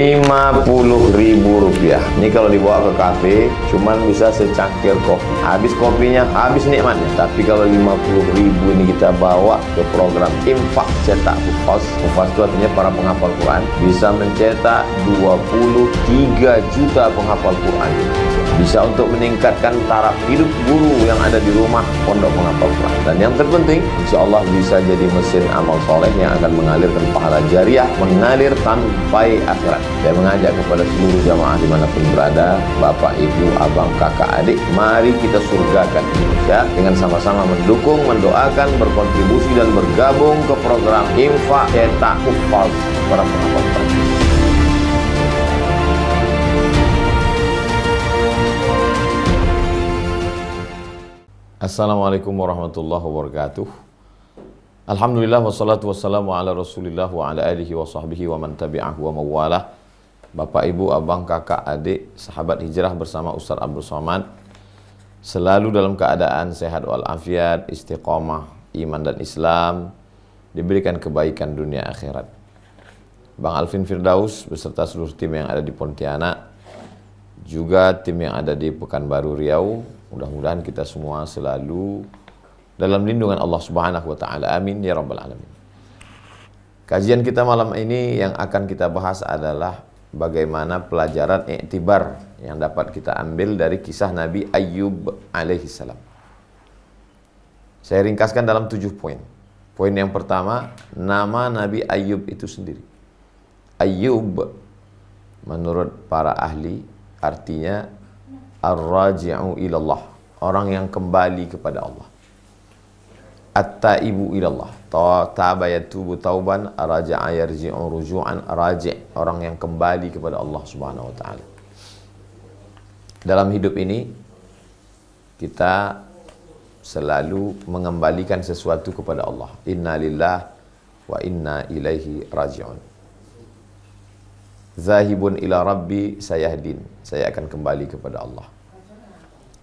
Rp50.000. Ini kalau dibawa ke kafe cuman bisa secangkir kopi. Habis kopinya, habis nikmatnya. Tapi kalau 50.000 ini kita bawa ke program infak cetak hufaz. Hufaz itu artinya para penghafal Quran, bisa mencetak 23 juta penghafal Quran. Bisa untuk meningkatkan taraf hidup guru yang ada di rumah pondok penghafal Quran. Dan yang terpenting, insya Allah bisa jadi mesin amal soleh yang akan mengalirkan pahala jariah, mengalir sampai akhirat. Saya mengajak kepada seluruh jamaah dimanapun berada, bapak, ibu, abang, kakak, adik, mari kita surgakan Indonesia dengan sama-sama mendukung, mendoakan, berkontribusi dan bergabung ke program infak cetak hufaz para penghafal Quran. Assalamualaikum warahmatullahi wabarakatuh. Alhamdulillah wassalatu wassalamu ala rasulillah wa ala alihi wa sahbihi wa man tabi'ahu wa mawalah. Bapak, ibu, abang, kakak, adik, sahabat hijrah bersama Ustaz Abdul Somad, selalu dalam keadaan sehat walafiat, istiqomah, iman dan Islam, diberikan kebaikan dunia akhirat. Bang Alvin Firdaus beserta seluruh tim yang ada di Pontianak, juga tim yang ada di Pekanbaru Riau, mudah-mudahan kita semua selalu dalam lindungan Allah Subhanahu wa taala. Amin ya rabbal alamin. Kajian kita malam ini yang akan kita bahas adalah bagaimana pelajaran iktibar yang dapat kita ambil dari kisah Nabi Ayyub alaihi salam. Saya ringkaskan dalam 7 poin. Poin yang pertama, nama Nabi Ayyub itu sendiri. Ayyub menurut para ahli artinya ar-raji'u ilallah, orang yang kembali kepada Allah. At-taibu ilallah, taba yatubu tauban, raja'a yarji'u ruju'an, raji', orang yang kembali kepada Allah Subhanahu wa taala. Dalam hidup ini kita selalu mengembalikan sesuatu kepada Allah. Inna lillah wa inna ilaihi raji'un. Zahibun ila rabbi sayahdin, saya akan kembali kepada Allah.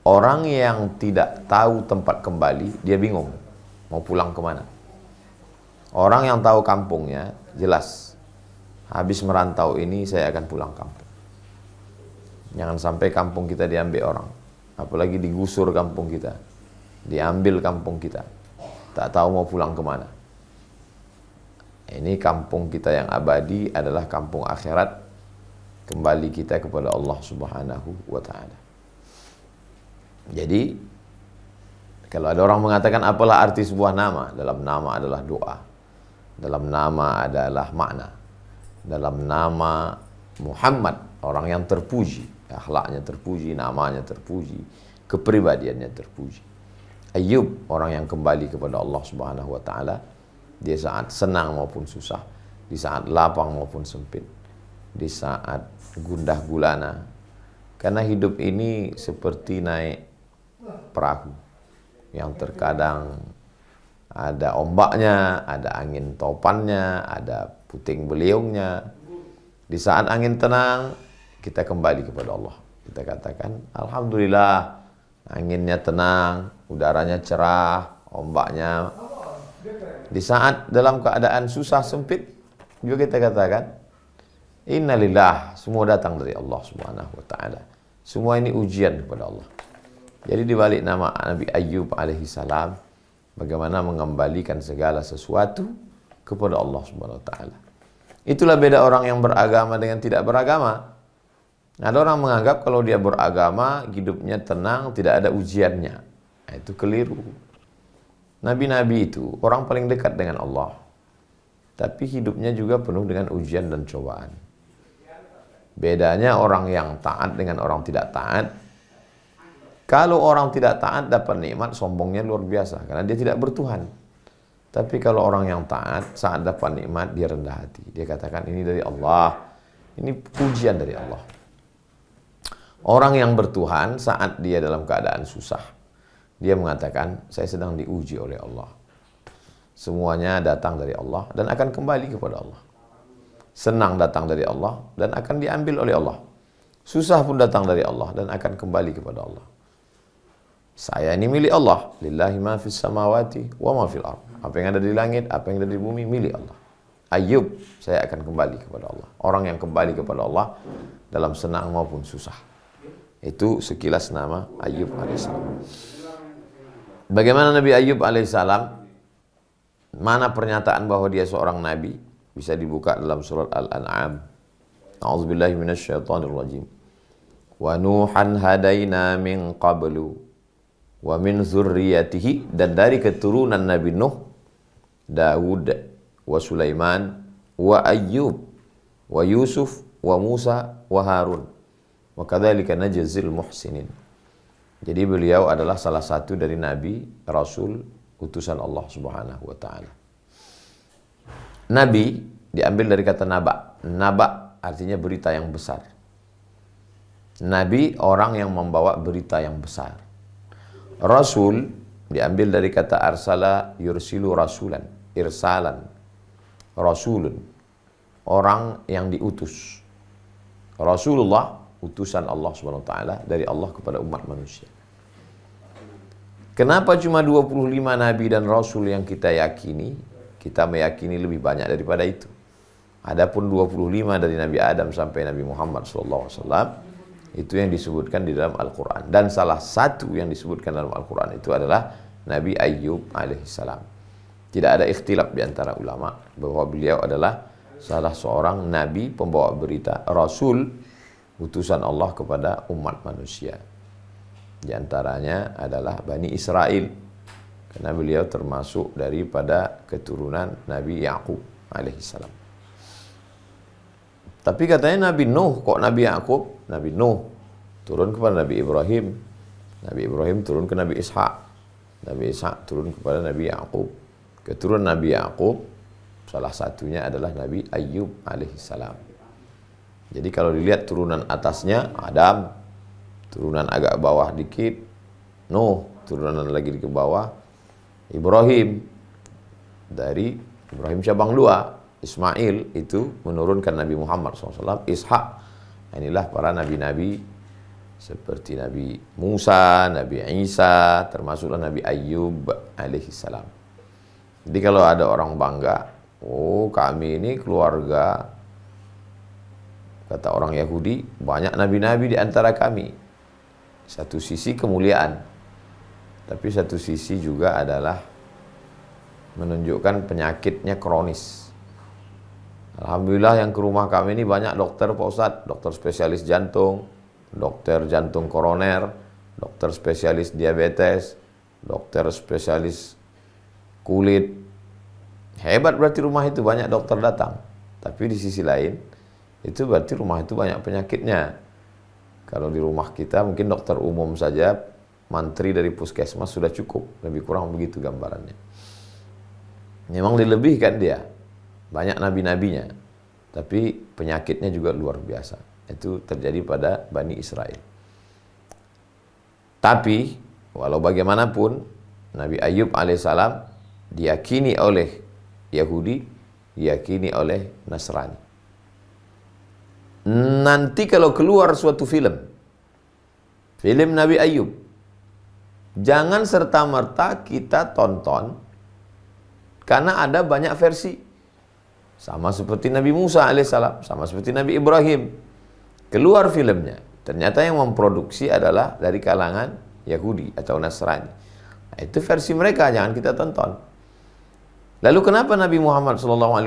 Orang yang tidak tahu tempat kembali, dia bingung mau pulang kemana. Orang yang tahu kampungnya, jelas habis merantau ini saya akan pulang kampung. Jangan sampai kampung kita diambil orang, apalagi digusur kampung kita, diambil kampung kita, tak tahu mau pulang kemana. Ini kampung kita yang abadi adalah kampung akhirat, kembali kita kepada Allah Subhanahu wa ta'ala. Jadi kalau ada orang mengatakan apalah arti sebuah nama, dalam nama adalah doa, dalam nama adalah makna, dalam nama Muhammad, orang yang terpuji, akhlaknya terpuji, namanya terpuji, kepribadiannya terpuji. Ayyub, orang yang kembali kepada Allah Subhanahu wa ta'ala, di saat senang maupun susah, di saat lapang maupun sempit, di saat gundah gulana. Karena hidup ini seperti naik perahu yang terkadang ada ombaknya, ada angin topannya, ada puting beliungnya. Di saat angin tenang, kita kembali kepada Allah. Kita katakan, alhamdulillah, anginnya tenang, udaranya cerah, ombaknya. Di saat dalam keadaan susah sempit, juga kita katakan, innalillah, semua datang dari Allah Subhanahu wa ta'ala. Semua ini ujian kepada Allah. Jadi dibalik nama Nabi Ayyub alaihi salam, bagaimana mengembalikan segala sesuatu kepada Allah Subhanahu wa ta'ala. Itulah beda orang yang beragama dengan tidak beragama. Ada orang menganggap kalau dia beragama, hidupnya tenang, tidak ada ujiannya. Nah, itu keliru. Nabi-nabi itu orang paling dekat dengan Allah, tapi hidupnya juga penuh dengan ujian dan cobaan. Bedanya orang yang taat dengan orang tidak taat. Kalau orang tidak taat dapat nikmat, sombongnya luar biasa karena dia tidak bertuhan. Tapi kalau orang yang taat, saat dapat nikmat dia rendah hati. Dia katakan ini dari Allah, ini pujian dari Allah. Orang yang bertuhan saat dia dalam keadaan susah, dia mengatakan saya sedang diuji oleh Allah. Semuanya datang dari Allah dan akan kembali kepada Allah. Senang datang dari Allah dan akan diambil oleh Allah. Susah pun datang dari Allah dan akan kembali kepada Allah. Saya ini milik Allah. Lillahi ma fis samawati wa ma fil ardh. Apa yang ada di langit, apa yang ada di bumi milik Allah. Ayub, saya akan kembali kepada Allah. Orang yang kembali kepada Allah dalam senang maupun susah. Itu sekilas nama Ayub alaihissalam. Bagaimana Nabi Ayub alaihissalam? Mana pernyataan bahwa dia seorang nabi? Bisa dibuka dalam surat Al-An'am. A'udzubillahi minasyaitonirrajim. Wa Nuhan hadaina min qablu wa min dzurriyyatihi, dan dari keturunan Nabi Nuh, Daud, wa Sulaiman, wa Ayyub, wa Yusuf, wa Musa, wa Harun. Wa kadzalika najzil muhsinin. Jadi beliau adalah salah satu dari nabi, rasul, utusan Allah Subhanahu wa taala. Nabi diambil dari kata naba. Naba artinya berita yang besar. Nabi orang yang membawa berita yang besar. Rasul diambil dari kata arsala yursilu rasulan, irsalan. Rasulun, orang yang diutus. Rasulullah, utusan Allah Subhanahu wa taala dari Allah kepada umat manusia. Kenapa cuma 25 nabi dan rasul yang kita yakini? Kita meyakini lebih banyak daripada itu. Adapun 25 dari Nabi Adam sampai Nabi Muhammad SAW, itu yang disebutkan di dalam Al-Quran. Dan salah satu yang disebutkan dalam Al-Quran itu adalah Nabi Ayyub alaihissalam. Tidak ada ikhtilaf di antara ulama bahwa beliau adalah salah seorang nabi, pembawa berita, rasul, utusan Allah kepada umat manusia. Di antaranya adalah Bani Israel, karena beliau termasuk daripada keturunan Nabi Yakub alaihissalam. Tapi katanya Nabi Nuh, kok Nabi Yakub? Nabi Nuh turun kepada Nabi Ibrahim, Nabi Ibrahim turun ke Nabi Ishak, Nabi Ishak turun kepada Nabi Yakub. Keturunan Nabi Yakub salah satunya adalah Nabi Ayyub alaihissalam. Jadi kalau dilihat turunan atasnya Adam, turunan agak bawah dikit Nuh, turunan lagi ke bawah Ibrahim. Dari Ibrahim cabang 2, Ismail itu menurunkan Nabi Muhammad SAW. Ishak, inilah para nabi-nabi seperti Nabi Musa, Nabi Isa, termasuklah Nabi Ayyub alaihissalam. Jadi kalau ada orang bangga, oh kami ini keluarga, kata orang Yahudi, banyak nabi-nabi di antara kami. Satu sisi kemuliaan, tapi satu sisi juga adalah menunjukkan penyakitnya kronis. Alhamdulillah yang ke rumah kami ini banyak dokter, Pak Ustadz, dokter spesialis jantung, dokter jantung koroner, dokter spesialis diabetes, dokter spesialis kulit. Hebat berarti rumah itu banyak dokter datang. Tapi di sisi lain, itu berarti rumah itu banyak penyakitnya. Kalau di rumah kita mungkin dokter umum saja, mantri dari puskesmas sudah cukup. Lebih kurang begitu gambarannya. Memang dilebihkan dia. Banyak nabi-nabinya. Tapi penyakitnya juga luar biasa. Itu terjadi pada Bani Israel. Tapi, walau bagaimanapun, Nabi Ayyub alaihissalam diyakini oleh Yahudi, diyakini oleh Nasrani. Nanti kalau keluar suatu film Nabi Ayyub, jangan serta-merta kita tonton karena ada banyak versi. Sama seperti Nabi Musa alaihissalam, sama seperti Nabi Ibrahim. Keluar filmnya, ternyata yang memproduksi adalah dari kalangan Yahudi atau Nasrani. Nah, itu versi mereka, jangan kita tonton. Lalu kenapa Nabi Muhammad SAW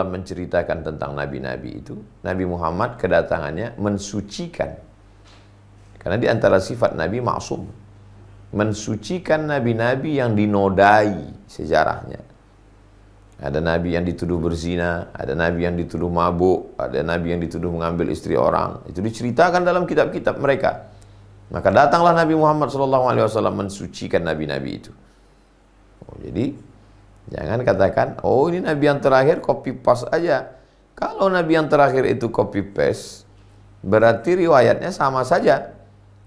menceritakan tentang nabi-nabi itu? Nabi Muhammad kedatangannya mensucikan. Karena di antara sifat Nabi maksum. Mensucikan nabi-nabi yang dinodai sejarahnya. Ada nabi yang dituduh berzina, ada nabi yang dituduh mabuk, ada nabi yang dituduh mengambil istri orang. Itu diceritakan dalam kitab-kitab mereka. Maka datanglah Nabi Muhammad SAW mensucikan nabi-nabi itu. Oh, jadi jangan katakan, oh ini nabi yang terakhir copy paste aja. Kalau nabi yang terakhir itu copy paste, berarti riwayatnya sama saja.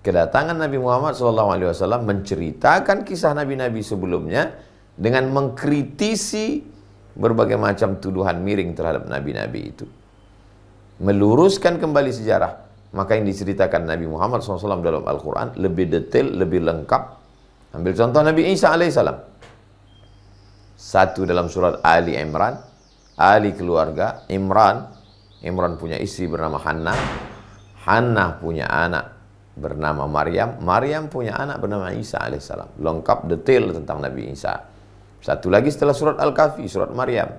Kedatangan Nabi Muhammad SAW menceritakan kisah nabi-nabi sebelumnya dengan mengkritisi berbagai macam tuduhan miring terhadap nabi-nabi itu. Meluruskan kembali sejarah. Maka yang diceritakan Nabi Muhammad SAW dalam Al-Quran lebih detail, lebih lengkap. Ambil contoh Nabi Isa alaihissalam. Satu dalam surat Ali Imran, ahli keluarga. Imran punya istri bernama Hannah. Hannah punya anak bernama Maryam. Maryam punya anak bernama Isa alaihissalam. Lengkap detail tentang Nabi Isa. Satu lagi setelah surat Al-Kahfi, surat Maryam.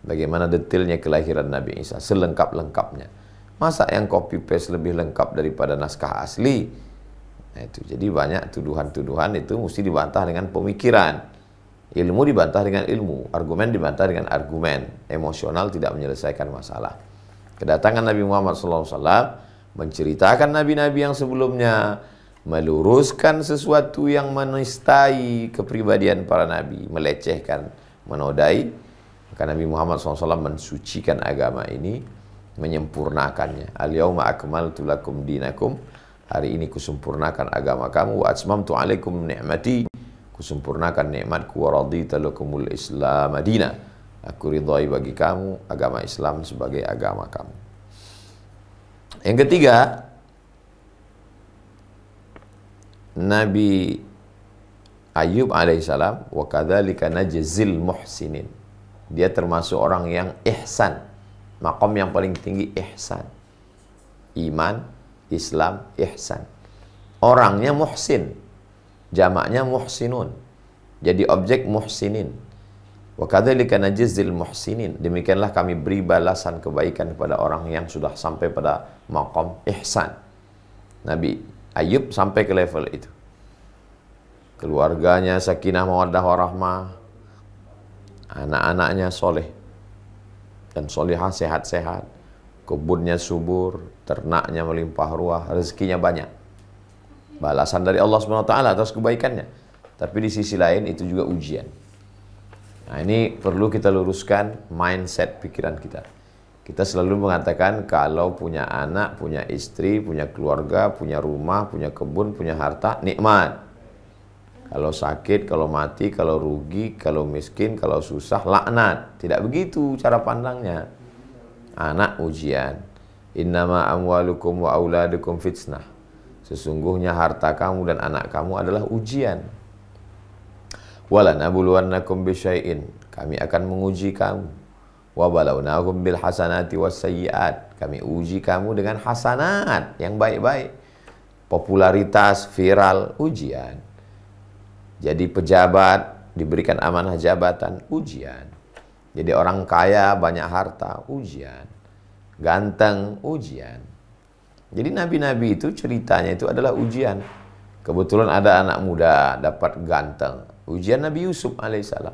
Bagaimana detailnya kelahiran Nabi Isa, selengkap-lengkapnya. Masa yang copy paste lebih lengkap daripada naskah asli? Nah, itu. Jadi banyak tuduhan-tuduhan itu mesti dibantah dengan pemikiran. Ilmu dibantah dengan ilmu, argumen dibantah dengan argumen. Emosional tidak menyelesaikan masalah. Kedatangan Nabi Muhammad SAW menceritakan nabi-nabi yang sebelumnya, meluruskan sesuatu yang menistai kepribadian para nabi, melecehkan, menodai. Maka Nabi Muhammad SAW mensucikan agama ini, menyempurnakannya. Al-yawma akmaltu lakum dinakum. Hari ini kusempurnakan agama kamu. Wa atmamtu alaikum ni'mati. Kusempurnakan nikmatku. Wa raditu lakumul Islam madina. Aku ridhai bagi kamu agama Islam sebagai agama kamu. Yang ketiga, Nabi Ayub alaihissalam, wa kadzalika najzil muhsinin. Dia termasuk orang yang ihsan. Maqam yang paling tinggi ihsan. Iman, Islam, ihsan. Orangnya muhsin. Jamaknya muhsinun. Jadi objek muhsinin. Wa kadzalika najzil muhsinin. Demikianlah kami beri balasan kebaikan kepada orang yang sudah sampai pada maqam ihsan. Nabi Ayub sampai ke level itu. Keluarganya sakinah mawaddah warahmah. Anak-anaknya soleh dan solehah, sehat-sehat. Kebunnya subur, ternaknya melimpah ruah, rezekinya banyak. Balasan dari Allah SWT atas kebaikannya. Tapi di sisi lain itu juga ujian. Nah, ini perlu kita luruskan mindset pikiran kita. Kita selalu mengatakan kalau punya anak, punya istri, punya keluarga, punya rumah, punya kebun, punya harta, nikmat. Kalau sakit, kalau mati, kalau rugi, kalau miskin, kalau susah, laknat. Tidak begitu cara pandangnya. Anak ujian. Innama amwalukum wa auladukum fitnah. Sesungguhnya harta kamu dan anak kamu adalah ujian. Walanabluwannakum bisyai'in. Kami akan menguji kamu. Wa balawnahum bil hasanati was sayyi'at. Kami uji kamu dengan hasanat yang baik-baik. Popularitas, viral, ujian. Jadi pejabat diberikan amanah jabatan, ujian. Jadi orang kaya banyak harta, ujian. Ganteng, ujian. Jadi nabi-nabi itu ceritanya itu adalah ujian. Kebetulan ada anak muda dapat ganteng, ujian Nabi Yusuf alaihissalam.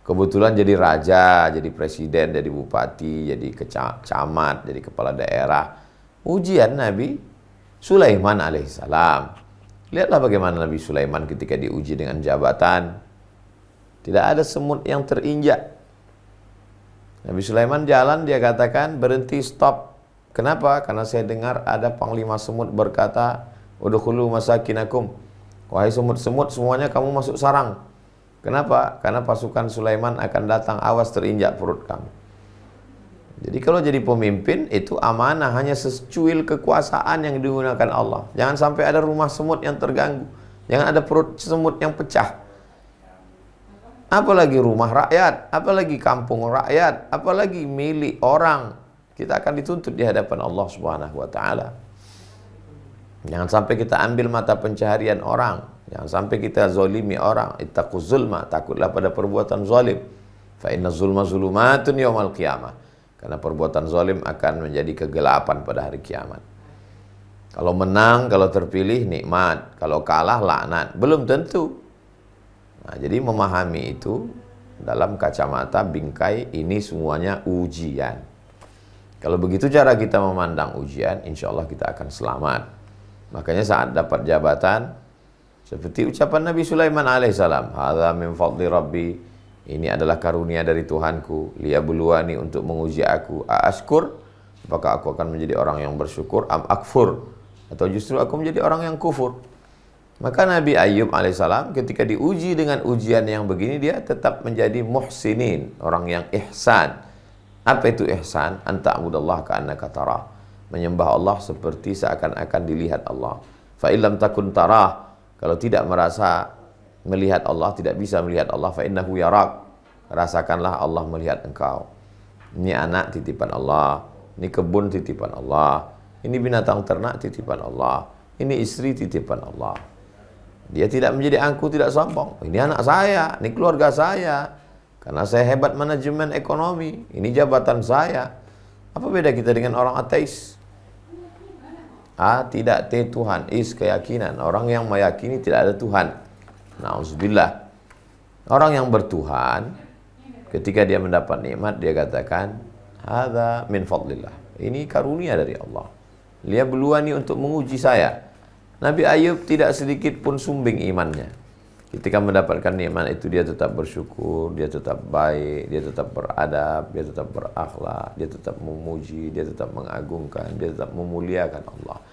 Kebetulan jadi raja, jadi presiden, jadi bupati, jadi camat, jadi kepala daerah, ujian Nabi Sulaiman alaihissalam. Lihatlah bagaimana Nabi Sulaiman ketika diuji dengan jabatan. Tidak ada semut yang terinjak. Nabi Sulaiman jalan, dia katakan berhenti, stop. Kenapa? Karena saya dengar ada panglima semut berkata, udkhulu masakinakum. Wahai semut-semut, semuanya kamu masuk sarang. Kenapa? Karena pasukan Sulaiman akan datang, awas terinjak perut kamu. Jadi kalau jadi pemimpin itu amanah, hanya secuil kekuasaan yang digunakan Allah. Jangan sampai ada rumah semut yang terganggu. Jangan ada perut semut yang pecah. Apalagi rumah rakyat, apalagi kampung rakyat, apalagi milik orang. Kita akan dituntut di hadapan Allah Subhanahu wa taala. Jangan sampai kita ambil mata pencaharian orang. Jangan sampai kita zalimi orang. Ittaquz zulma, takutlah pada perbuatan zalim. Fa inna zulma zulumatun yaumal qiyamah. Karena perbuatan zalim akan menjadi kegelapan pada hari kiamat. Kalau menang, kalau terpilih nikmat, kalau kalah laknat. Belum tentu. Nah, jadi memahami itu dalam kacamata bingkai ini semuanya ujian. Kalau begitu cara kita memandang ujian, insya Allah kita akan selamat. Makanya saat dapat jabatan, seperti ucapan Nabi Sulaiman alaihissalam, hadza min fadli rabbi. Ini adalah karunia dari Tuhanku, liyabluwani, untuk menguji aku. Aashkur, apakah aku akan menjadi orang yang bersyukur, am akfur, atau justru aku menjadi orang yang kufur. Maka Nabi Ayub alaihissalam ketika diuji dengan ujian yang begini, dia tetap menjadi muhsinin, orang yang ihsan. Apa itu ihsan? Anta'budallah ka'annaka tarah. Menyembah Allah seperti seakan-akan dilihat Allah. Fa illam takun tarah, kalau tidak merasa melihat Allah, tidak bisa melihat Allah, fa innahu yarak, rasakanlah Allah melihat engkau. Ini anak titipan Allah, ini kebun titipan Allah, ini binatang ternak titipan Allah, ini istri titipan Allah. Dia tidak menjadi angkuh, tidak sombong. Ini anak saya, ini keluarga saya. Karena saya hebat manajemen ekonomi, ini jabatan saya. Apa beda kita dengan orang ateis? A, tidak, T, Tuhan. Is, keyakinan. Orang yang meyakini tidak ada Tuhan. Na'udzubillah. Orang yang bertuhan, ketika dia mendapat nikmat, dia katakan, hadza min fadlillah. Ini karunia dari Allah. Dia beluani untuk menguji saya. Nabi Ayub tidak sedikit pun sumbing imannya. Ketika mendapatkan nikmat itu, dia tetap bersyukur, dia tetap baik, dia tetap beradab, dia tetap berakhlak, dia tetap memuji, dia tetap mengagungkan, dia tetap memuliakan Allah.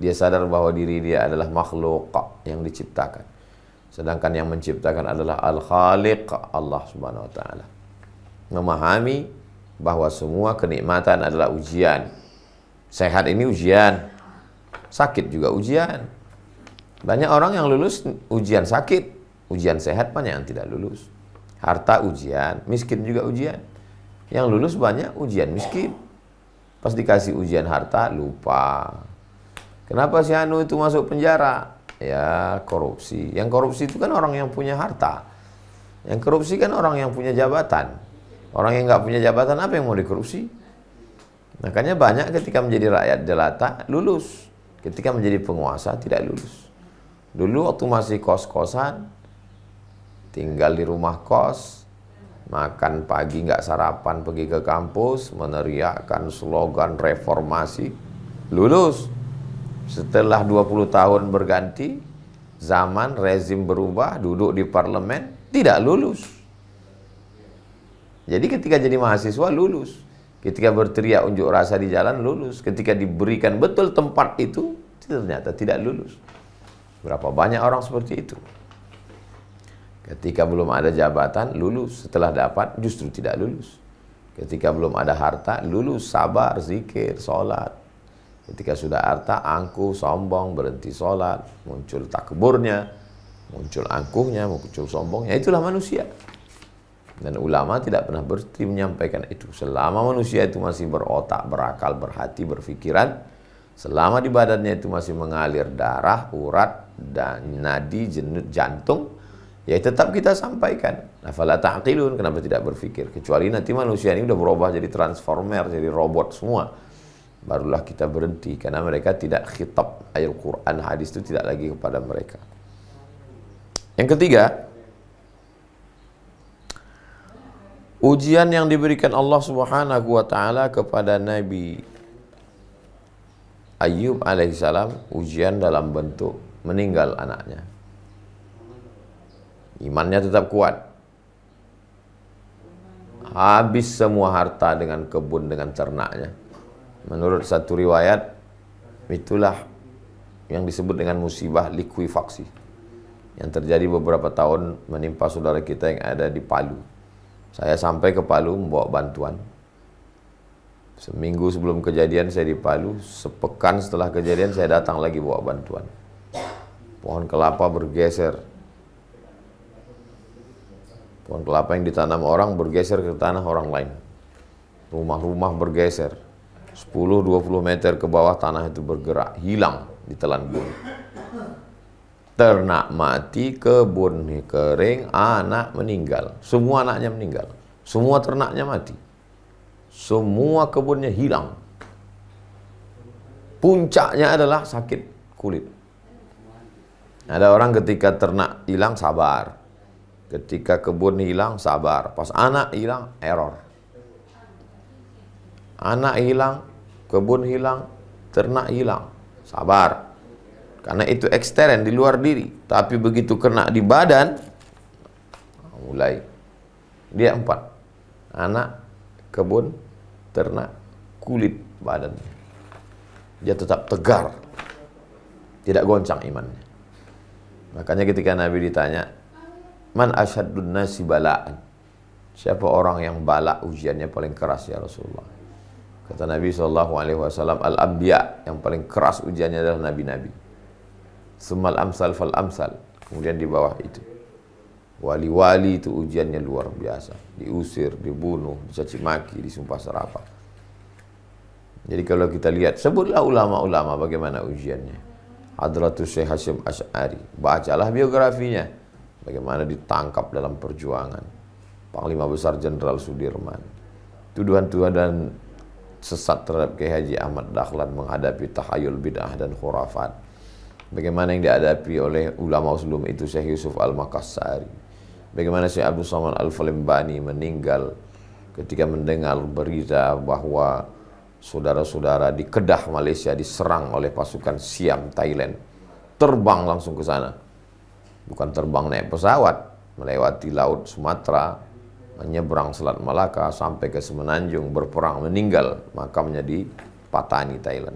Dia sadar bahwa diri dia adalah makhluk yang diciptakan. Sedangkan yang menciptakan adalah Al-Khaliq, Allah Subhanahu wa taala. Memahami bahwa semua kenikmatan adalah ujian. Sehat ini ujian, sakit juga ujian. Banyak orang yang lulus ujian sakit, ujian sehat banyak yang tidak lulus. Harta ujian, miskin juga ujian. Yang lulus banyak ujian miskin. Pas dikasih ujian harta, lupa. Kenapa si Anu itu masuk penjara? Ya, korupsi. Yang korupsi itu kan orang yang punya harta. Yang korupsi kan orang yang punya jabatan. Orang yang nggak punya jabatan, apa yang mau dikorupsi? Makanya banyak ketika menjadi rakyat jelata, lulus. Ketika menjadi penguasa, tidak lulus. Dulu waktu masih kos-kosan, tinggal di rumah kos, makan pagi nggak sarapan, pergi ke kampus, meneriakkan slogan reformasi, lulus. Setelah 20 tahun berganti, zaman, rezim berubah, duduk di parlemen, tidak lulus. Jadi ketika jadi mahasiswa, lulus. Ketika berteriak unjuk rasa di jalan, lulus. Ketika diberikan betul tempat itu, ternyata tidak lulus. Berapa banyak orang seperti itu. Ketika belum ada jabatan, lulus. Setelah dapat, justru tidak lulus. Ketika belum ada harta, lulus, sabar, zikir, sholat. Ketika sudah harta, angkuh, sombong, berhenti sholat, muncul takburnya, muncul angkuhnya, muncul sombongnya. Itulah manusia. Dan ulama tidak pernah berhenti menyampaikan itu. Selama manusia itu masih berotak, berakal, berhati, berfikiran, selama di badannya itu masih mengalir darah, urat, dan nadi, jantung, ya tetap kita sampaikan. Afala ta'qilun, kenapa tidak berpikir? Kecuali nanti manusia ini udah berubah jadi transformer, jadi robot semua. Barulah kita berhenti, karena mereka tidak khitab. Ayat Quran, hadis itu tidak lagi kepada mereka. Yang ketiga, ujian yang diberikan Allah Subhanahu wa taala kepada Nabi Ayub alaihissalam, ujian dalam bentuk meninggal anaknya. Imannya tetap kuat. Habis semua harta dengan kebun, dengan ternaknya. Menurut satu riwayat, itulah yang disebut dengan musibah likuifaksi yang terjadi beberapa tahun menimpa saudara kita yang ada di Palu. Saya sampai ke Palu membawa bantuan. Seminggu sebelum kejadian saya di Palu, sepekan setelah kejadian saya datang lagi bawa bantuan. Pohon kelapa bergeser. Pohon kelapa yang ditanam orang bergeser ke tanah orang lain. Rumah-rumah bergeser. 10-20 meter ke bawah tanah itu bergerak, hilang ditelan bumi. Ternak mati, kebun kering, anak meninggal. Semua anaknya meninggal. Semua ternaknya mati. Semua kebunnya hilang. Puncaknya adalah sakit kulit. Ada orang ketika ternak hilang, sabar. Ketika kebun hilang, sabar. Pas anak hilang, error. Anak hilang, kebun hilang, ternak hilang, sabar. Karena itu ekstern, di luar diri. Tapi begitu kena di badan, mulai. Dia 4. Anak, kebun, ternak, kulit badannya. Dia tetap tegar. Tidak goncang imannya. Makanya ketika Nabi ditanya, Man asyaddun nasi bala'an? Siapa orang yang bala ujiannya paling keras ya Rasulullah? Kata Nabi SAW, Al-Anbiya, yang paling keras ujiannya adalah Nabi-Nabi. Summal amsal fal amsal. Kemudian di bawah itu. Wali-wali itu ujiannya luar biasa. Diusir, dibunuh, dicaci maki, disumpah serapah. Jadi kalau kita lihat, sebutlah ulama-ulama bagaimana ujiannya. Hadratus Syekh Hasyim Asy'ari, bacalah biografinya. Bagaimana ditangkap dalam perjuangan. Panglima Besar Jenderal Sudirman. Tuduhan-tuduhan sesat terhadap Kiai Haji Ahmad Dahlan menghadapi tahayul bid'ah dan khurafat. Bagaimana yang dihadapi oleh ulama sebelum itu Syekh Yusuf Al-Makassari. Bagaimana Syekh Abdul Somad Al-Falembani meninggal ketika mendengar berita bahwa saudara-saudara di Kedah, Malaysia diserang oleh pasukan Siam Thailand. Terbang langsung ke sana. Bukan terbang naik pesawat, melewati laut Sumatera, menyeberang Selat Malaka sampai ke Semenanjung, berperang, meninggal, makamnya di Patani, Thailand.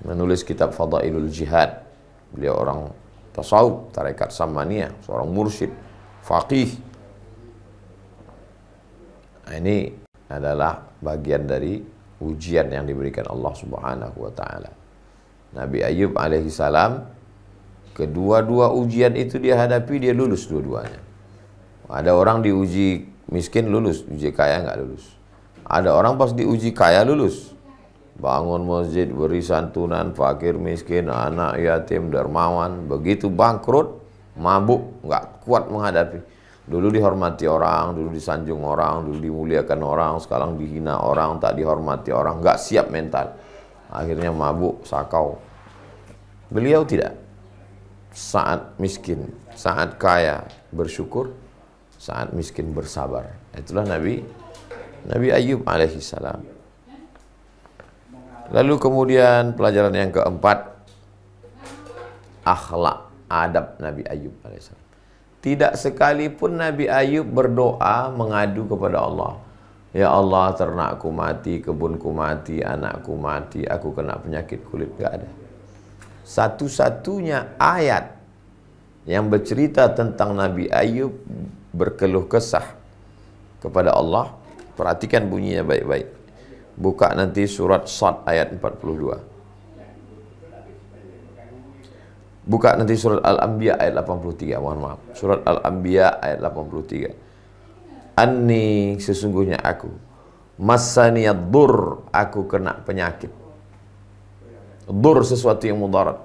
Menulis kitab Fadailul Jihad. Beliau orang tasawuf, tarekat Samaniyah, seorang mursyid, faqih. Nah, ini adalah bagian dari ujian yang diberikan Allah Subhanahu wa taala. Nabi Ayub alaihissalam, kedua-dua ujian itu dia hadapi, dia lulus dua-duanya. Ada orang diuji miskin lulus, uji kaya nggak lulus. Ada orang pas diuji kaya lulus. Bangun masjid, beri santunan, fakir miskin, anak yatim, dermawan. Begitu bangkrut, mabuk, nggak kuat menghadapi. Dulu dihormati orang, dulu disanjung orang, dulu dimuliakan orang, sekarang dihina orang, tak dihormati orang, nggak siap mental. Akhirnya mabuk, sakau. Beliau tidak. Saat miskin, saat kaya bersyukur, saat miskin bersabar. Itulah Nabi Ayub alaihissalam. Lalu kemudian pelajaran yang keempat, akhlak, adab Nabi Ayub alaihissalam. Tidak sekalipun Nabi Ayub berdoa mengadu kepada Allah. Ya Allah, ternakku mati, kebunku mati, anakku mati, aku kena penyakit kulit. Gak ada. Satu-satunya ayat yang bercerita tentang Nabi Ayub berkeluh kesah kepada Allah, perhatikan bunyinya baik-baik. Buka nanti surat Sad ayat 42. Buka nanti surat Al-Anbiya ayat 83, mohon maaf. Surat Al-Anbiya ayat 83. Anni, sesungguhnya aku, massaniyad dur, aku kena penyakit. Dur, sesuatu yang mudarat.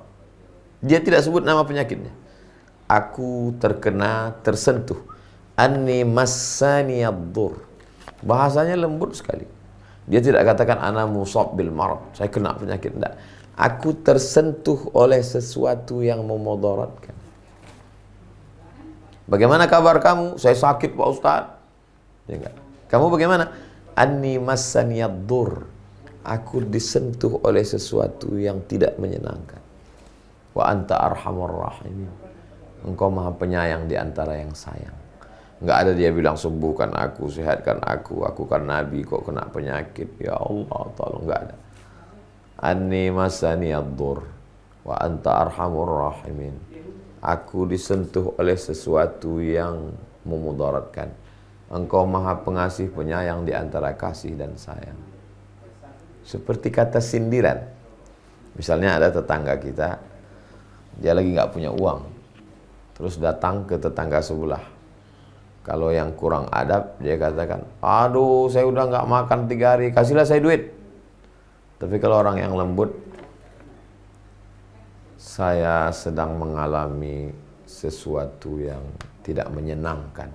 Dia tidak sebut nama penyakitnya. Aku terkena, tersentuh. Anni massaniyad dur. Bahasanya lembut sekali. Dia tidak katakan ana musab bil marad, saya kena penyakit, enggak. Aku tersentuh oleh sesuatu yang memudaratkan. Bagaimana kabar kamu? Saya sakit Pak Ustaz. Ya enggak. Kamu bagaimana? Anni massaniyad dur. Aku disentuh oleh sesuatu yang tidak menyenangkan. Wa anta arhamur rahimin. Engkau maha penyayang di antara yang sayang. Enggak ada dia bilang sembuhkan aku, sehatkan aku kan nabi kok kena penyakit. Ya Allah, tolong, enggak ada. Anni massaniyad dur wa anta arhamur rahimin. Aku disentuh oleh sesuatu yang memudaratkan. Engkau maha pengasih penyayang di antara kasih dan sayang. Seperti kata sindiran. Misalnya ada tetangga kita, dia lagi nggak punya uang, terus datang ke tetangga sebelah. Kalau yang kurang adab, dia katakan, aduh saya udah nggak makan 3 hari, kasihlah saya duit. Tapi kalau orang yang lembut, saya sedang mengalami sesuatu yang tidak menyenangkan.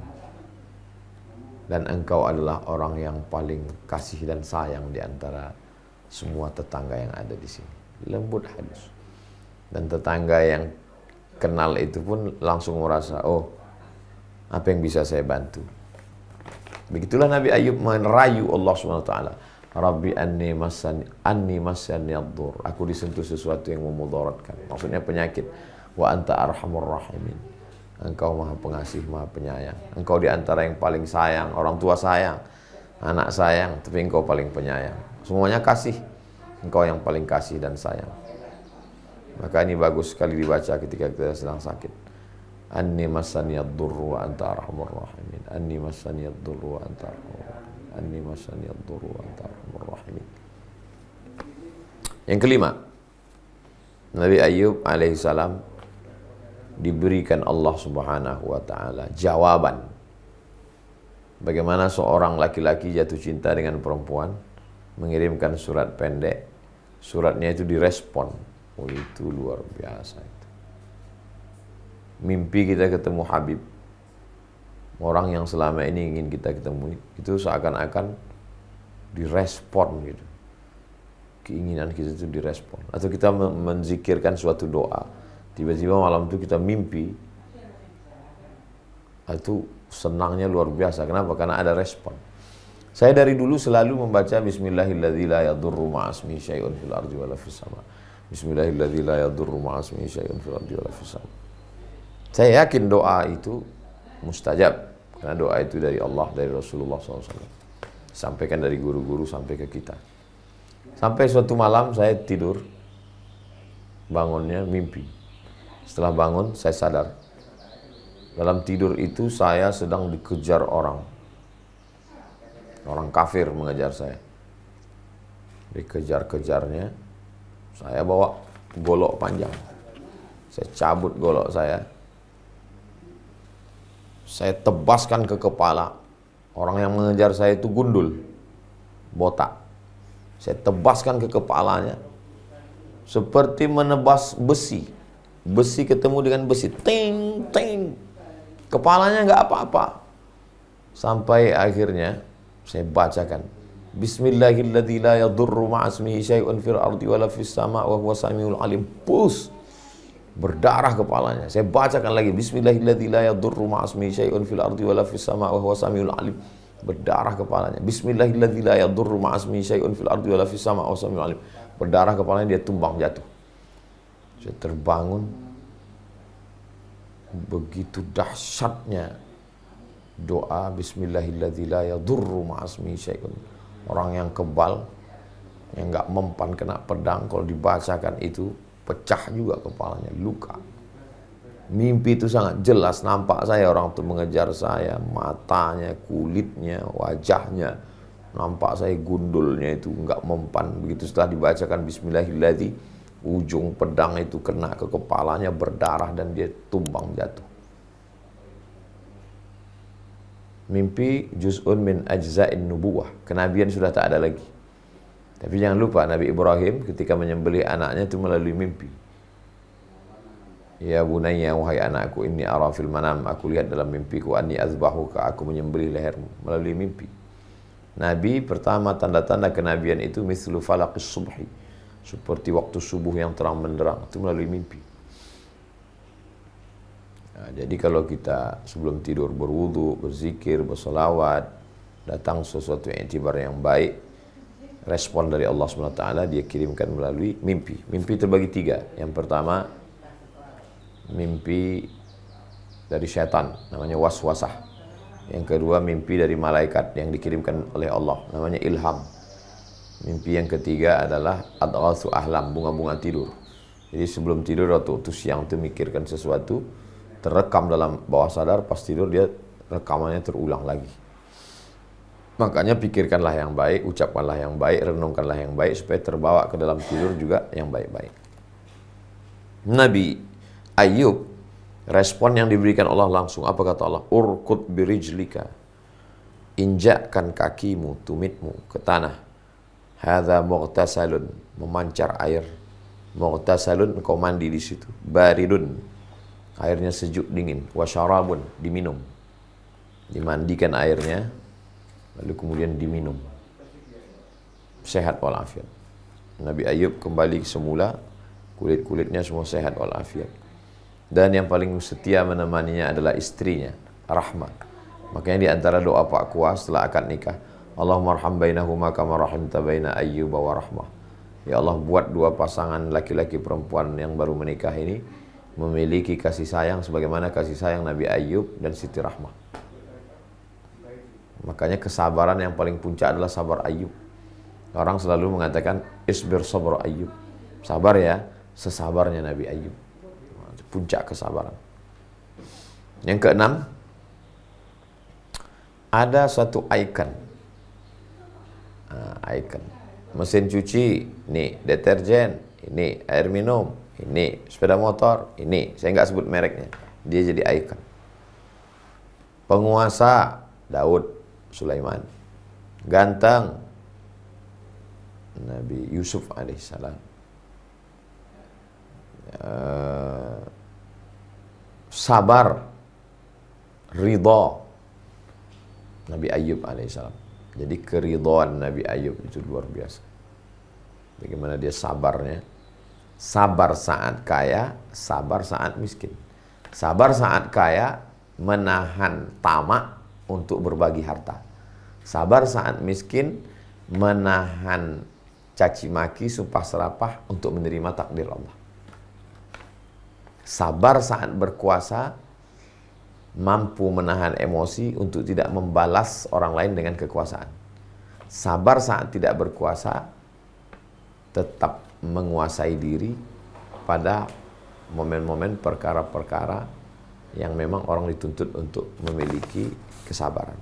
Dan engkau adalah orang yang paling kasih dan sayang di antara semua tetangga yang ada di sini. Lembut halus. Dan tetangga yang kenal itu pun langsung merasa, oh, apa yang bisa saya bantu? Begitulah Nabi Ayub merayu Allah SWT. Rabbi anni massani ad-dur. Aku disentuh sesuatu yang memudaratkan. Maksudnya penyakit. Wa anta arhamur rahimin. Engkau maha pengasih, maha penyayang. Engkau di antara yang paling sayang. Orang tua sayang, anak sayang, tapi engkau paling penyayang. Semuanya kasih. Engkau yang paling kasih dan sayang. Maka ini bagus sekali dibaca ketika kita sedang sakit. Anni massaniyad durru wa anta arhamur rahimin. Anni massaniyad durru wa anta arhamur rahimin. Anni massaniyad durru wa anta arhamur rahimin. Yang kelima, Nabi Ayub alaihissalam diberikan Allah Subhanahu wa taala jawaban. Bagaimana seorang laki-laki jatuh cinta dengan perempuan, mengirimkan surat pendek, suratnya itu direspon. Oh, itu luar biasa itu. Mimpi kita ketemu Habib, orang yang selama ini ingin kita ketemu, itu seakan-akan direspon gitu. Keinginan kita itu direspon. Atau kita menzikirkan suatu doa, tiba-tiba malam itu kita mimpi, itu senangnya luar biasa. Kenapa? Karena ada respon. Saya dari dulu selalu membaca Bismillahilladzi la yadurru ma'asmihi syai'un fil ardi wala fis sama. Bismillahilladzi la yadurru ma'asmihi syai'un fil ardi wala fis sama. Saya yakin doa itu mustajab, karena doa itu dari Allah, dari Rasulullah SAW. Sampaikan dari guru-guru sampai ke kita. Sampai suatu malam saya tidur, bangunnya mimpi. Setelah bangun saya sadar, dalam tidur itu saya sedang dikejar orang. Orang kafir mengejar saya. Dikejar-kejarnya, saya bawa golok panjang. Saya cabut golok saya tebaskan ke kepala. Orang yang mengejar saya itu gundul, botak. Saya tebaskan ke kepalanya, seperti menebas besi. Besi ketemu dengan besi, ting, ting. Kepalanya nggak apa-apa. Sampai akhirnya saya bacakan Bismillahilladzi la yadurru ma'asmihi syai'un fil ardi wala fis sama' wa huwa samiul alim. Pus, berdarah kepalanya. Saya bacakan lagi Bismillahilladzi la yadurru ma'asmihi syai'un fil ardi wala fis sama' wa huwa samiul alim. Berdarah kepalanya. Bismillahilladzi la yadurru ma'asmihi syai'un fil ardi wala fis sama' wa huwa samiul alim. Berdarah kepalanya, dia tumbang jatuh. Saya terbangun. Begitu dahsyatnya doa Bismillahilladzi la yadurru ma'asmihi syai'un. Orang yang kebal, yang nggak mempan kena pedang, kalau dibacakan itu pecah juga kepalanya, luka. Mimpi itu sangat jelas, nampak saya orang itu mengejar saya, matanya, kulitnya, wajahnya, nampak saya gundulnya itu nggak mempan. Begitu setelah dibacakan Bismillahilladzi, ujung pedang itu kena ke kepalanya, berdarah dan dia tumbang jatuh. Mimpi juz'un min ajza'in nubuwah. Kenabian sudah tak ada lagi. Tapi jangan lupa Nabi Ibrahim ketika menyembelih anaknya itu melalui mimpi. Ya bunayya, wahai anakku, inni ara fil manam, aku lihat dalam mimpiku, anni azbahuka, aku menyembelih lehermu, melalui mimpi. Nabi pertama tanda-tanda kenabian itu mislu falaqis subhi, seperti waktu subuh yang terang benderang, itu melalui mimpi. Nah, jadi kalau kita sebelum tidur berwudu, berzikir, bersolawat, datang sesuatu yang itibar yang baik, respon dari Allah SWT dia kirimkan melalui mimpi. Mimpi terbagi tiga. Yang pertama, mimpi dari syaitan, namanya waswasah. Yang kedua, mimpi dari malaikat yang dikirimkan oleh Allah, namanya ilham. Mimpi yang ketiga adalah adghatsu ahlam, bunga-bunga tidur. Jadi sebelum tidur atau siang itu mikirkan sesuatu, terekam dalam bawah sadar, pas tidur dia rekamannya terulang lagi. Makanya pikirkanlah yang baik, ucapkanlah yang baik, renungkanlah yang baik, supaya terbawa ke dalam tidur juga yang baik-baik. Nabi Ayub, respon yang diberikan Allah langsung, apa kata Allah? Urkut birijlika, injakkan kakimu, tumitmu ke tanah. Hadza mughtasalun, memancar air. Mughtasalun, engkau mandi di situ. Baridun, airnya sejuk dingin. Wasyarabun, diminum. Dimandikan airnya, lalu kemudian diminum. Sehat walafiat. Nabi Ayub kembali semula, kulit-kulitnya semua sehat walafiat. Dan yang paling setia menemaninya adalah istrinya, Rahmah. Makanya di antara doa Pak Kuas setelah akad nikah, Allahumma arham bainahuma kama rahimta baina Ayyub wa Rahmah. Ya Allah, buat dua pasangan laki-laki perempuan yang baru menikah ini memiliki kasih sayang sebagaimana kasih sayang Nabi Ayub dan Siti Rahmah. Makanya kesabaran yang paling puncak adalah sabar Ayub. Orang selalu mengatakan isbir sabr Ayub. Sabar ya, sesabarnya Nabi Ayub. Puncak kesabaran. Yang keenam, ada satu icon. Icon. Mesin cuci, ini deterjen, ini air minum, ini. Sepeda motor, ini. Saya nggak sebut mereknya. Dia jadi ikon. Penguasa, Daud, Sulaiman. Ganteng, Nabi Yusuf alaihissalam. Sabar, ridha, Nabi Ayub alaihissalam. Jadi keridhaan Nabi Ayub itu luar biasa. Bagaimana dia sabarnya. Sabar saat kaya, sabar saat miskin. Sabar saat kaya, menahan tamak untuk berbagi harta. Sabar saat miskin, menahan caci maki, sumpah serapah untuk menerima takdir Allah. Sabar saat berkuasa, mampu menahan emosi untuk tidak membalas orang lain dengan kekuasaan. Sabar saat tidak berkuasa, tetap menguasai diri pada momen-momen perkara-perkara yang memang orang dituntut untuk memiliki kesabaran.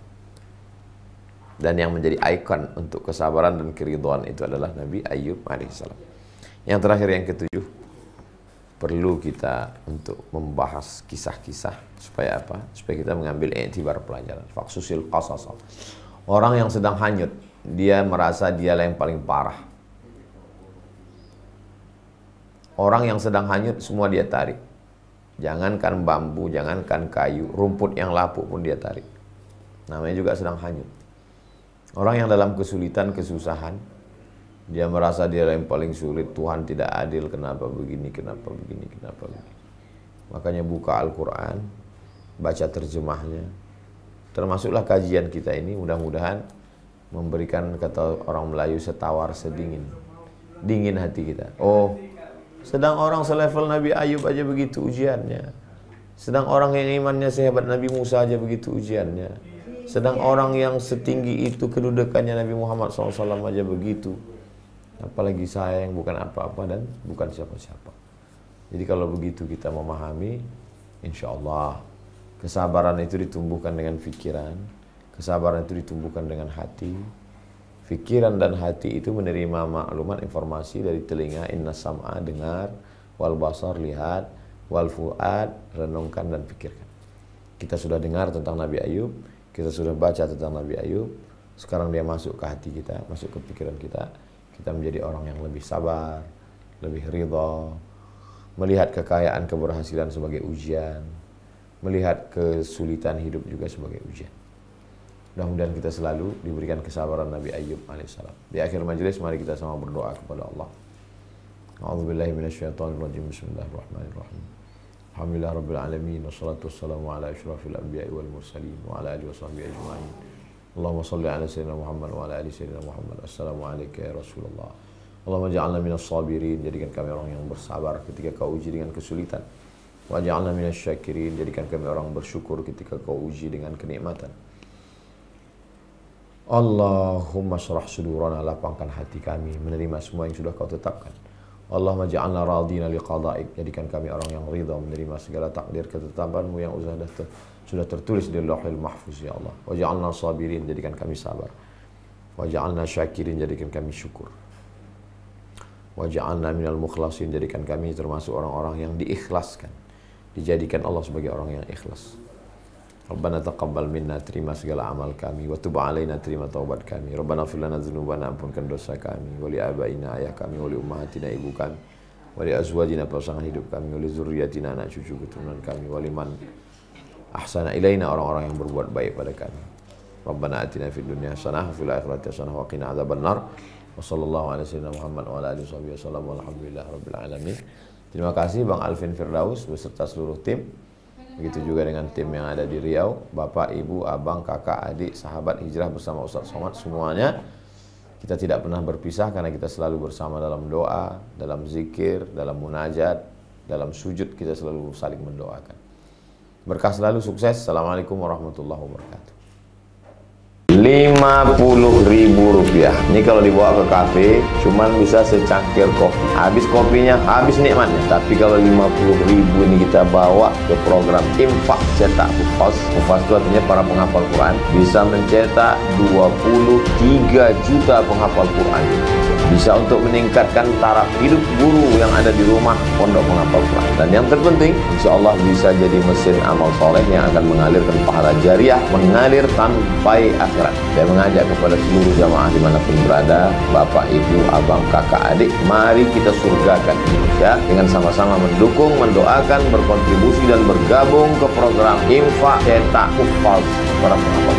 Dan yang menjadi ikon untuk kesabaran dan keridhaan itu adalah Nabi Ayub alaihissalam. Yang terakhir, yang ketujuh, perlu kita untuk membahas kisah-kisah supaya apa? Supaya kita mengambil iktibar pelajaran. Faqsusil qasas. Orang yang sedang hanyut, dia merasa dialah yang paling parah. Orang yang sedang hanyut semua dia tarik. Jangankan bambu, jangankan kayu, rumput yang lapuk pun dia tarik. Namanya juga sedang hanyut. Orang yang dalam kesulitan, kesusahan, dia merasa dia yang paling sulit, Tuhan tidak adil, kenapa begini, kenapa begini, kenapa begini. Makanya buka Al-Quran, baca terjemahnya. Termasuklah kajian kita ini, mudah-mudahan memberikan, kata orang Melayu, setawar sedingin. Dingin hati kita. Oh, sedang orang selevel Nabi Ayub aja begitu ujiannya. Sedang orang yang imannya sehebat Nabi Musa aja begitu ujiannya. Sedang orang yang setinggi itu kedudukannya Nabi Muhammad SAW aja begitu. Apalagi saya yang bukan apa-apa dan bukan siapa-siapa. Jadi kalau begitu kita memahami, insya Allah kesabaran itu ditumbuhkan dengan pikiran, kesabaran itu ditumbuhkan dengan hati. Pikiran dan hati itu menerima maklumat, informasi dari telinga, inna sam'a, dengar, wal basar, lihat, wal fuad, renungkan dan pikirkan. Kita sudah dengar tentang Nabi Ayub, kita sudah baca tentang Nabi Ayub, sekarang dia masuk ke hati kita, masuk ke pikiran kita. Kita menjadi orang yang lebih sabar, lebih ridha, melihat kekayaan, keberhasilan sebagai ujian, melihat kesulitan hidup juga sebagai ujian. Mudah-mudahan kita selalu diberikan kesabaran Nabi Ayub alaihissalam. Di akhir majelis mari kita sama berdoa kepada Allah. A'udzubillahi minasyaitonirrajim. Bismillahirrahmanirrahim. Alhamdulillah rabbil alamin, wassalatu wassalamu ala asyrafil anbiya'i wal mursalin wa ala alihi washabbihi ajma'in. Allahumma shalli ala sayyidina Muhammad wa ala ali sayyidina Muhammad. Assalamu alayka ya Rasulullah. Allahumma ja'alna minas sabirin, jadikan kami orang yang bersabar ketika kau uji dengan kesulitan. Wa ja'alna minas syakirin, jadikan kami orang bersyukur ketika kau uji dengan kenikmatan. Allahumma syrah sudurana, lapangkan hati kami menerima semua yang sudah kau tetapkan. Allahumma ja'alna radina liqada'ik, jadikan kami orang yang ridha menerima segala takdir ketetapanmu yang sudah tertulis di Lauhul Mahfuz ya Allah. Wa ja'alna sabirin, jadikan kami sabar. Wa ja'alna syakirin, jadikan kami syukur. Wa ja'alna minal mukhlasin, jadikan kami termasuk orang-orang yang diikhlaskan, dijadikan Allah sebagai orang yang ikhlas. Rabbana taqabbal minna, terima segala amal kami, wa tub alaina, terima taubat kami. Rabbana fir lana dzunubana, ampunkan dosa kami, wa li abaina, ayah kami, wa li ummahatina, ibu kami, wa li azwajina, pasangan hidup kami, wa li dzurriyyatina, anak cucu keturunan kami, wa liman ahsana ilaina, orang-orang yang berbuat baik pada kami. Rabbana atina fid dunya hasanah wa fil akhirati hasanah wa qina adzabannar. Wa sallallahu ala sayyidina Muhammad wa ala alihi wasallam, walhamdulillahi rabbil alamin. Terima kasih Bang Alvin Firdaus beserta seluruh tim. Begitu juga dengan tim yang ada di Riau, Bapak, Ibu, Abang, Kakak, Adik, sahabat hijrah bersama Ustaz Somad, semuanya. Kita tidak pernah berpisah karena kita selalu bersama dalam doa, dalam zikir, dalam munajat, dalam sujud, kita selalu saling mendoakan. Berkah selalu, sukses. Assalamualaikum warahmatullahi wabarakatuh. Rp50.000. Ini kalau dibawa ke kafe cuman bisa secangkir kopi. Habis kopinya, habis nikmatnya. Tapi kalau 50.000 ini kita bawa ke program infak cetak hufaz. Hufaz itu artinya para penghafal Quran, bisa mencetak 23 juta penghafal Quran. bisa untuk meningkatkan taraf hidup guru yang ada di rumah pondok menghafal Quran. Dan yang terpenting, insya Allah bisa jadi mesin amal soleh yang akan mengalirkan pahala jariah, mengalir sampai akhirat. Saya mengajak kepada seluruh jamaah dimanapun berada, bapak, ibu, abang, kakak, adik, mari kita surgakan Indonesia dengan sama-sama mendukung, mendoakan, berkontribusi dan bergabung ke program infak cetak hufaz para penghafal